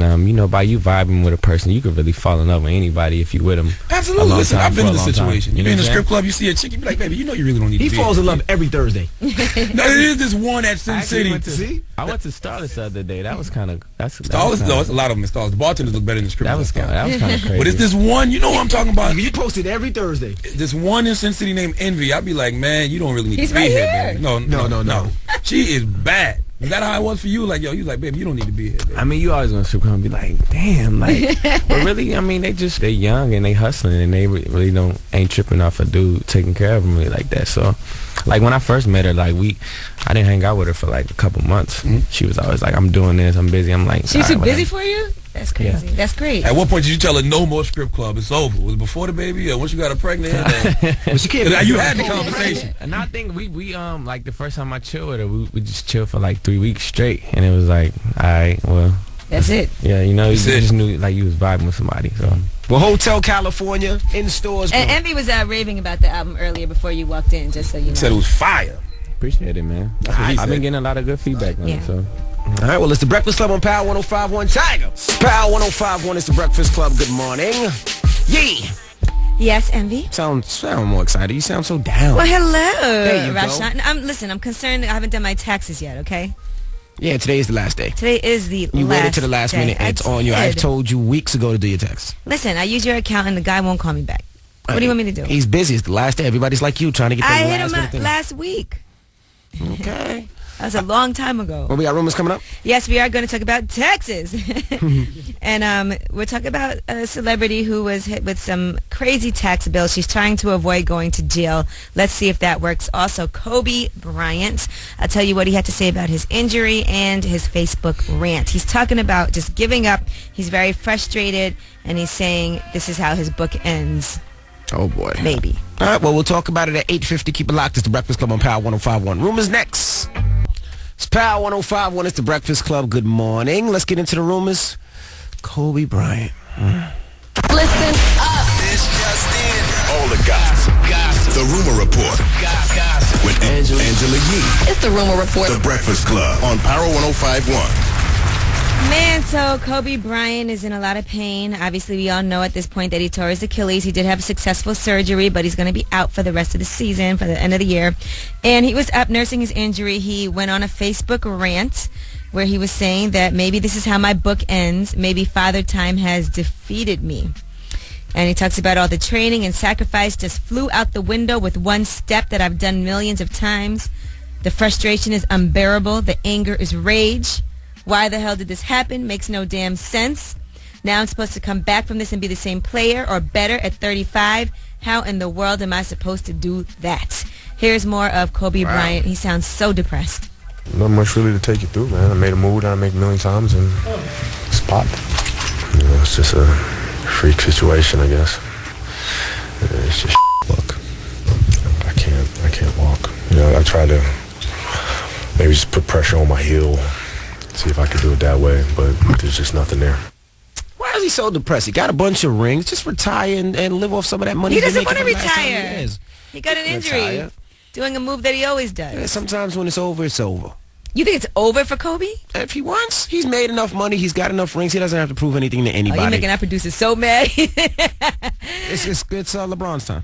by you vibing with a person, you could really fall in love with anybody if you with them. Absolutely. Listen, I've been in the situation. You be in a strip club, you see a chick, you be like, baby, you know you really don't need to be. He falls in love every Thursday. No, it is this one at Sin City. I went to Starless the other day. That was kind of... Starless, though, it's a lot of them in Starless. The bartenders look better than the strip club. That was kind of crazy. But it's this one, you know what I'm talking about? You post it every Thursday. This one in Sin City named Envy. I'd be like, man, you don't really need to be here, baby. No. She is bad. Is that how it was for you? Like, yo, you like, baby, you don't need to be here, baby. I mean, you always gonna strip club and be like, damn, like, but really, I mean, they young and they hustling and they really ain't tripping off a dude taking care of them really like that. So, like, when I first met her, like, I didn't hang out with her for like a couple months. She was always like, I'm doing this, I'm busy. I'm like, she's too busy for you? That's crazy. Yeah. That's great. At what point did you tell her no more strip club? It's over. Was it before the baby or once you got her pregnant? Well, she can't. You had the conversation. And I think we like the first time I chilled with her, we just chilled for like 3 weeks straight, and it was like, all right, well, that's it. Yeah, you just knew like you was vibing with somebody. So. Well, Hotel California in stores. And Envy was raving about the album earlier before you walked in, just so you know. Said it was fire. Appreciate it, man. I've been getting a lot of good feedback on it. So. All right, well, it's the Breakfast Club on Power 105.1 Tyga. Power 105.1 is the Breakfast Club. Good morning. Yeah. Yes, Envy? Sound more excited. You sound so down. Well, hello, There you Rashawn. I'm concerned. I haven't done my taxes yet, okay? Yeah, today is the last day. Today is the last day. You waited to the last minute, and it's on you. I've told you weeks ago to do your taxes. Listen, I use your account, and the guy won't call me back. What do you want me to do? He's busy. It's the last day. Everybody's like you, trying to get the I last hit him minute up thing. last week. Okay. That was a long time ago. Well, we got rumors coming up? Yes, we are going to talk about taxes. And we're talking about a celebrity who was hit with some crazy tax bills. She's trying to avoid going to jail. Let's see if that works. Also, Kobe Bryant. I'll tell you what he had to say about his injury and his Facebook rant. He's talking about just giving up. He's very frustrated, and he's saying this is how his book ends. Oh, boy. Maybe. All right, well, we'll talk about it at 8:50. Keep it locked. It's The Breakfast Club on Power 105.1. Rumors next. It's Power 105.1. It's The Breakfast Club. Good morning. Let's get into the rumors. Kobe Bryant. Listen up. This just in. All the gossip. The Rumor Report. Gossip. With Angela Yee. It's the Rumor Report. The Breakfast Club on Power 105.1. Man, so Kobe Bryant is in a lot of pain. Obviously, we all know at this point that he tore his Achilles. He did have successful surgery, but he's going to be out for the rest of the season, for the end of the year. And he was up nursing his injury. He went on a Facebook rant where he was saying that maybe this is how my book ends. Maybe Father Time has defeated me. And he talks about all the training and sacrifice just flew out the window with one step that I've done millions of times. The frustration is unbearable. The anger is rage. Why the hell did this happen? Makes no damn sense. Now I'm supposed to come back from this and be the same player or better at 35. How in the world am I supposed to do that? Here's more of Kobe Bryant. He sounds so depressed. Not much really to take you through, man. I made a move that I make a million times and it's popped. You know, it's just a freak situation, I guess. It's just luck. I can't walk. You know, I try to maybe just put pressure on my heel. See if I could do it that way, but there's just nothing there. Why is he so depressed? He got a bunch of rings. Just retire and live off some of that money. He doesn't want to retire. He got an injury. Retire. Doing a move that he always does. Yeah, sometimes when it's over, it's over. You think it's over for Kobe? If he wants, he's made enough money. He's got enough rings. He doesn't have to prove anything to anybody. Oh, you're making our producers so mad. It's LeBron's time.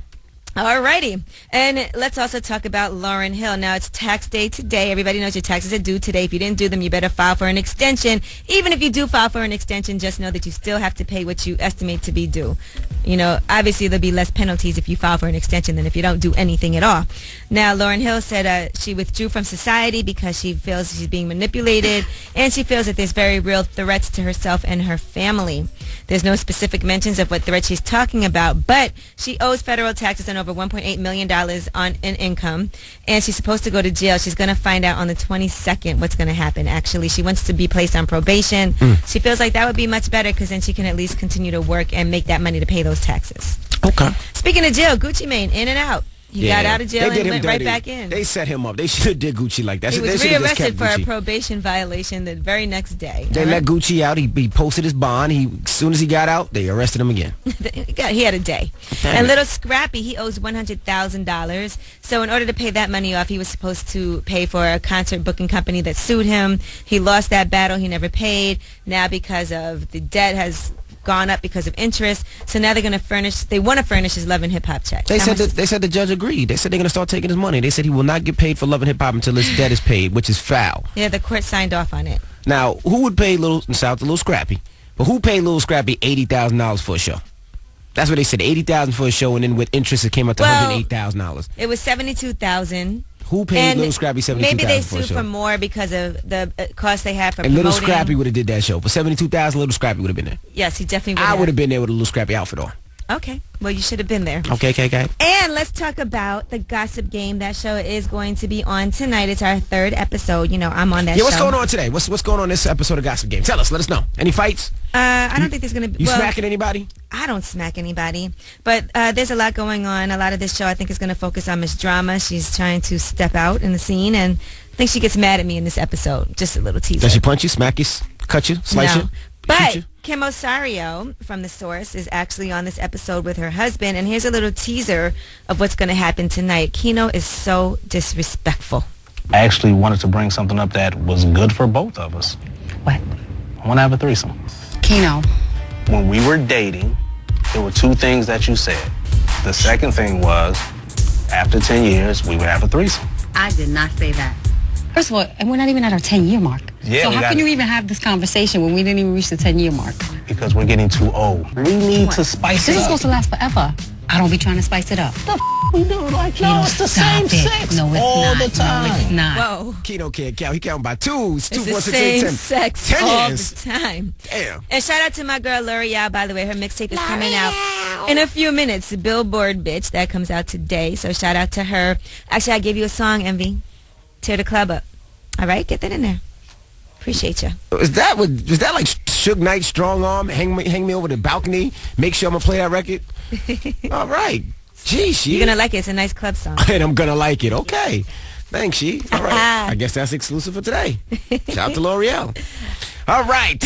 Alrighty. And let's also talk about Lauryn Hill. Now, it's tax day today. Everybody knows your taxes are due today. If you didn't do them, you better file for an extension. Even if you do file for an extension, just know that you still have to pay what you estimate to be due. You know, obviously, there'll be less penalties if you file for an extension than if you don't do anything at all. Now, Lauryn Hill said she withdrew from society because she feels she's being manipulated, and she feels that there's very real threats to herself and her family. There's no specific mentions of what threat she's talking about, but she owes federal taxes on over $1.8 million in income, and she's supposed to go to jail. She's going to find out on the 22nd what's going to happen, actually. She wants to be placed on probation. She feels like that would be much better because then she can at least continue to work and make that money to pay those taxes. Okay. Speaking of jail, Gucci Mane, in and out. He got out of jail and went right back in. They set him up. They should have did Gucci like that. He was rearrested for a probation violation the very next day. They let Gucci out. He posted his bond. As soon as he got out, they arrested him again. He had a day. And Little Scrappy, he owes $100,000. So in order to pay that money off, he was supposed to pay for a concert booking company that sued him. He lost that battle. He never paid. Now because of the debt has gone up because of interest, so now they want to furnish his Love and Hip Hop check. They said the judge agreed. They said they're going to start taking his money. They said he will not get paid for Love and Hip Hop until his debt is paid, which is foul. Yeah, the court signed off on it. Now, who would pay Little Scrappy? But who paid Little Scrappy $80,000 for a show? That's what they said, $80,000 for a show, and then with interest it came up to $108,000. It was $72,000. Who paid Little Scrappy $72,000 Maybe they for a sued show? for more because of the cost they had for and promoting. Little Scrappy would have did that show. For $72,000, Little Scrappy would have been there. Yes, he definitely would have. I would have been there with a Little Scrappy outfit on. Okay. Well, you should have been there. Okay. And let's talk about the Gossip Game. That show is going to be on tonight. It's our 3rd episode. You know, I'm on that show. Yeah, what's going on today? What's going on this episode of Gossip Game? Tell us. Let us know. Any fights? I don't think there's going to be... You smacking anybody? I don't smack anybody. But there's a lot going on. A lot of this show, I think, is going to focus on Miss Drama. She's trying to step out in the scene, and I think she gets mad at me in this episode. Just a little teaser. Does she punch you, smack you, cut you, slice you? But Kim Osario from The Source is actually on this episode with her husband, and here's a little teaser of what's going to happen tonight. Kino is so disrespectful. I actually wanted to bring something up that was good for both of us. What? I want to have a threesome. Kino. When we were dating, there were 2 things that you said. The second thing was, after 10 years, we would have a threesome. I did not say that. First of all, and we're not even at our 10-year mark. Yeah, so how can you even have this conversation when we didn't even reach the 10-year mark? Because we're getting too old. We need to spice it This is up. supposed to last forever. I don't be trying to spice it up. The we do like, no, it's the same sex no, it's all not. the time. No, it's not. Whoa. Keno can't count. He counting by twos. It's 2, the 4, 6, 8, same 10. sex 10 all years. the time. Damn. And shout out to my girl L'Oreal, by the way. Her mixtape is coming out in a few minutes. The Billboard Bitch. That comes out today. So shout out to her. Actually, I gave you a song, Envy. Tear the club up. All right? Get that in there. Appreciate you. Was that like Suge Knight, Strong Arm, hang me over the balcony, make sure I'm going to play that record? All right. Jeez, You're going to like it. It's a nice club song. And I'm going to like it. Okay. Thanks, she. All right. I guess that's exclusive for today. Shout out to L'Oreal. All right.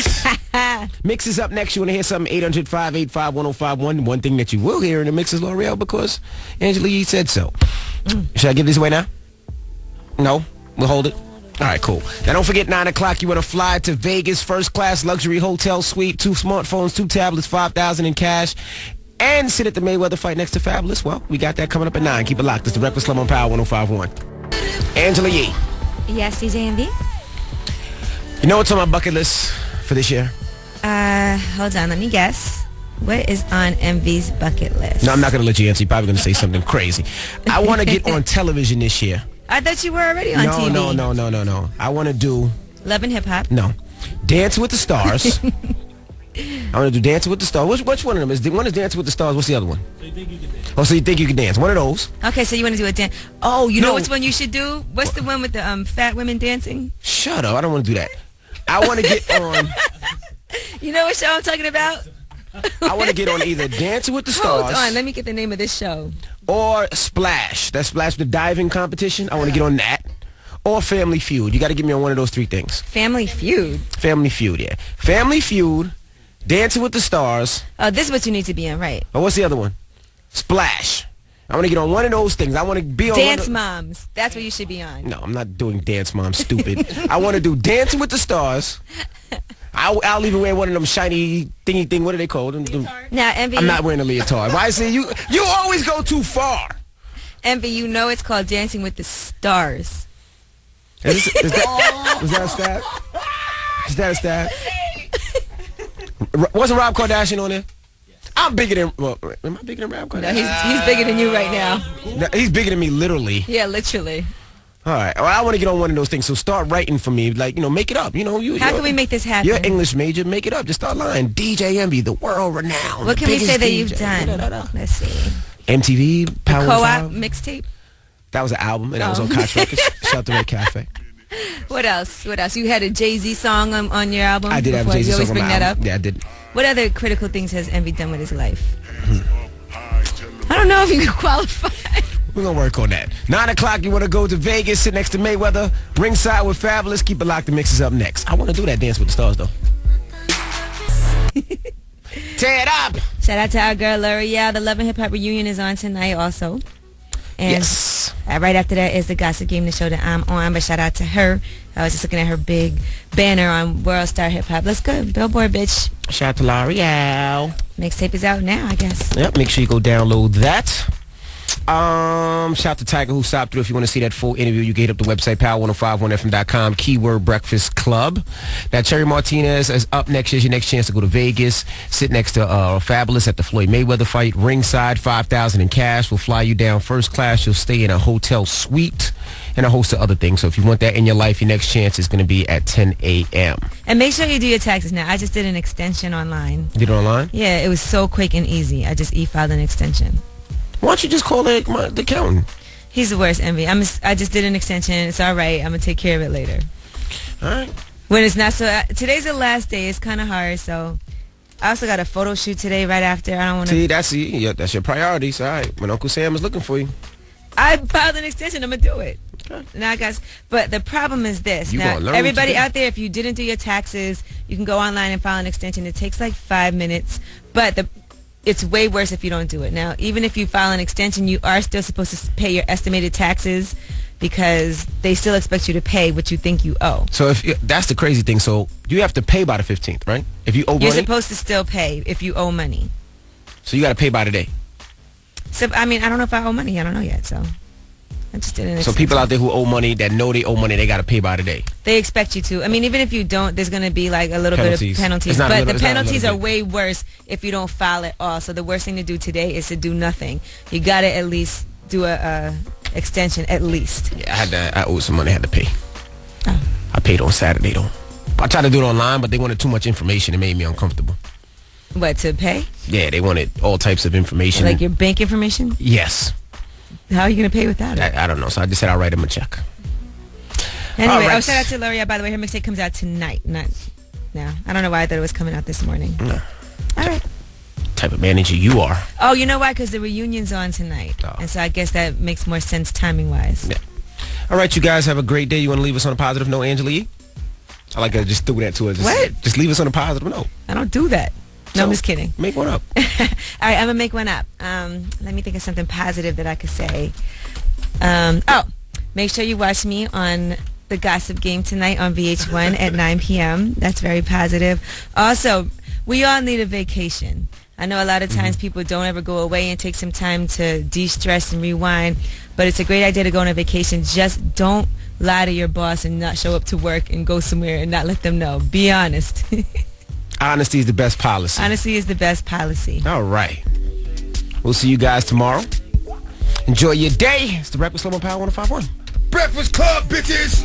Mix is up next. You want to hear something? 800-585-1051. One thing that you will hear in the mix is L'Oreal because Angela Yee said so. Should I give this away now? No? We'll hold it. All right, cool. Now, don't forget, 9 o'clock, you want to fly to Vegas, first-class luxury hotel suite, 2 smartphones, 2 tablets, $5,000 in cash, and sit at the Mayweather fight next to Fabulous. Well, we got that coming up at 9. Keep it locked. It's the Breakfast Club on Power 105.1. Angela Yee. Yes, DJ Envy? You know what's on my bucket list for this year? Hold on. Let me guess. What is on Envy's bucket list? No, I'm not going to let you answer. You're probably going to say something crazy. I want to get on television this year. I thought you were already on TV. No. I want to do... Love and Hip Hop. No. Dancing with the Stars. I want to do Dancing with the Stars. Which one of them? One is Dancing with the Stars. What's the other one? So you think you can dance. One of those. Okay, so you want to do a dance. Oh, you know which one you should do? What's the one with the fat women dancing? Shut up. I don't want to do that. I want to get on... You know what show I'm talking about? I want to get on either Dancing with the Stars. Hold on, let me get the name of this show. Or Splash. That's Splash, the diving competition. I want to get on that. Or Family Feud. You got to get me on one of those 3 things. Family Feud? Family Feud, yeah. Family Feud, Dancing with the Stars. Oh, this is what you need to be in, right? Oh, what's the other one? Splash. I want to get on one of those things. I want to be on Dance Moms. That's what you should be on. No, I'm not doing Dance Moms, stupid. I want to do Dancing with the Stars. I'll even wear one of them shiny thingy thing. What are they called? Now, Envy. I'm not wearing a leotard. Why I say you always go too far. Envy, you know it's called Dancing with the Stars. Is that a stab? Is that a stab? Wasn't Rob Kardashian on there? I'm bigger than... Well, am I bigger than Rob Kardashian? No, he's bigger than you right now. No, he's bigger than me, literally. Yeah, literally. All right. Well, I want to get on one of those things. So start writing for me. Like, make it up. How can we make this happen? You're an English major. Make it up. Just start lying. DJ Envy, the world renowned. What can we say that you've done? Let's see. MTV, Power Co-op mixtape? That was an album, and that was on Koch Records. Shout out to Red Cafe. What else? You had a Jay-Z song on your album? I did have a Jay-Z song on my album. You always bring that up? Yeah, I did. What other critical things has Envy done with his life? I don't know if you can qualify. We're going to work on that. 9 o'clock, you want to go to Vegas, sit next to Mayweather, ringside with Fabulous. Keep it locked. The mix is up next. I want to do that Dance with the Stars, though. Tear it up. Shout out to our girl, L'Oreal. The Love and Hip Hop reunion is on tonight also. And yes. Right after that is the Gossip Game, the show that I'm on. But shout out to her. I was just looking at her big banner on World Star Hip Hop. Let's go. Billboard, bitch. Shout out to L'Oreal. Mixtape is out now, I guess. Yep, make sure you go download that. Shout out to Tyga who stopped through. If you want to see that full interview, you can hit up the website power1051fm.com, keyword Breakfast Club. Now Cherry Martinez is up next. Here's your next chance to go to Vegas, sit next to Fabulous at the Floyd Mayweather fight, ringside, $5,000 in cash. We'll fly you down first class. You'll stay in a hotel suite and a host of other things. So if you want that in your life, your next chance is going to be at 10 a.m. And make sure you do your taxes now. I just did an extension online. Did it online? Yeah, it was so quick and easy. I just e-filed an extension. Why don't you just call the accountant? He's the worst, Envy. I just did an extension. It's all right. I'm going to take care of it later. All right. When it's not so... today's the last day. It's kind of hard, so... I also got a photo shoot today right after. I don't want to... See, that's your priorities. All right. When Uncle Sam is looking for you. I filed an extension. I'm going to do it. Okay. Now, guys, but the problem is this. Now, everybody out there, if you didn't do your taxes, you can go online and file an extension. It takes like 5 minutes, but it's way worse if you don't do it. Now, even if you file an extension, you are still supposed to pay your estimated taxes because they still expect you to pay what you think you owe. So that's the crazy thing. So you have to pay by the 15th, right? If you owe money? You're supposed to still pay if you owe money. So you got to pay by the day. So, I mean, I don't know if I owe money. I don't know yet, so I just didn't. So people out there who owe money, that know they owe money, they got to pay by today. They expect you to. I mean, even if you don't, there's going to be like a little bit of penalties. But the penalties are way worse if you don't file at all. So the worst thing to do today is to do nothing. You got to at least do a extension, at least. Yeah, I owed some money. I had to pay. Oh. I paid on Saturday, though. I tried to do it online, but they wanted too much information. It made me uncomfortable. What, to pay? Yeah, they wanted all types of information. Like your bank information? Yes. How are you going to pay without it? I don't know. So I just said I'll write him a check. Anyway, shout out to L'Oreal. By the way, her mixtape comes out tonight. Not now. I don't know why I thought it was coming out this morning. No. All right. Type of manager you are. Oh, you know why? Because the reunion's on tonight. Oh. And so I guess that makes more sense timing-wise. Yeah. All right, you guys have a great day. You want to leave us on a positive note, Angela Yee? I like I just threw that to us. What? Just leave us on a positive note. I don't do that. No, I'm just kidding. Make one up. All right, I'm going to make one up. Let me think of something positive that I could say. Make sure you watch me on the Gossip Game tonight on VH1 at 9 p.m. That's very positive. Also, we all need a vacation. I know a lot of times people don't ever go away and take some time to de-stress and rewind, but it's a great idea to go on a vacation. Just don't lie to your boss and not show up to work and go somewhere and not let them know. Be honest. Honesty is the best policy. Honesty is the best policy. All right. We'll see you guys tomorrow. Enjoy your day. It's the Breakfast Club on Power 105.1. Breakfast Club, bitches!